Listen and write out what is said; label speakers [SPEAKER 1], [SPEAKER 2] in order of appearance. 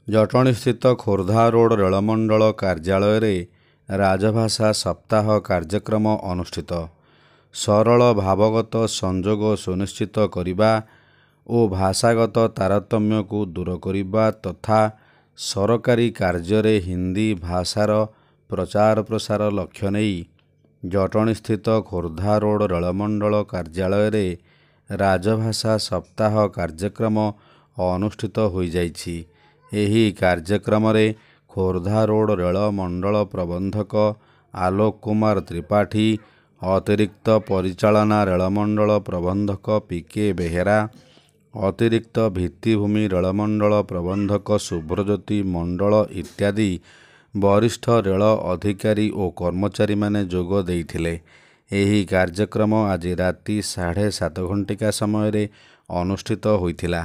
[SPEAKER 1] ଜଟଣୀସ୍ଥିତ Khordha road ରେଳମଣ୍ଡଳ କାର୍ଯ୍ୟାଳୟରେ ରାଜଭାଷା ସପ୍ତାହ କାର୍ଯ୍ୟକ୍ରମ ଅନୁଷ୍ଠିତ। ସରଳ ଭାବଗତ ସଂଯୋଗ ସୁନିଶ୍ଚିତ କରିବା ଓ ଭାଷାଗତ ତାରତମ୍ୟକୁ ଦୂର କରିବା ତଥା ସରକାରୀ କାର୍ଯ୍ୟରେ ହିନ୍ଦୀ ଭାଷାର ପ୍ରଚାର ପ୍ରସାର ଲକ୍ଷ୍ୟ ନେଇ ଜଟଣୀସ୍ଥିତ ଖୋର୍ଦ୍ଧା ରୋଡ଼ ରେଳମଣ୍ଡଳ କାର୍ଯ୍ୟାଳୟରେ ରାଜଭାଷା ସପ୍ତାହ କାର୍ଯ୍ୟକ୍ରମ ଅନୁଷ୍ଠିତ ହୋଇଯାଇଛି। ଏହି କାର୍ଯ୍ୟକ୍ରମରେ ଖୋର୍ଦ୍ଧା ରୋଡ଼ ରେଳ ମଣ୍ଡଳ ପ୍ରବନ୍ଧକ ଆଲୋକ କୁମାର ତ୍ରିପାଠୀ, ଅତିରିକ୍ତ ପରିଚାଳନା ରେଳମଣ୍ଡଳ ପ୍ରବନ୍ଧକ ପି.କେ. ବେହେରା, ଅତିରିକ୍ତ ଭିତ୍ତିଭୂମି ରେଳମଣ୍ଡଳ ପ୍ରବନ୍ଧକ ଶୁଭ୍ରଜ୍ୟୋତି ମଣ୍ଡଳ ଇତ୍ୟାଦି ବରିଷ୍ଠ ରେଳ ଅଧିକାରୀ ଓ କର୍ମଚାରୀମାନେ ଯୋଗ ଦେଇଥିଲେ। ଏହି କାର୍ଯ୍ୟକ୍ରମ ଆଜି ରାତି 7:30 ସମୟରେ ଅନୁଷ୍ଠିତ ହୋଇଥିଲା।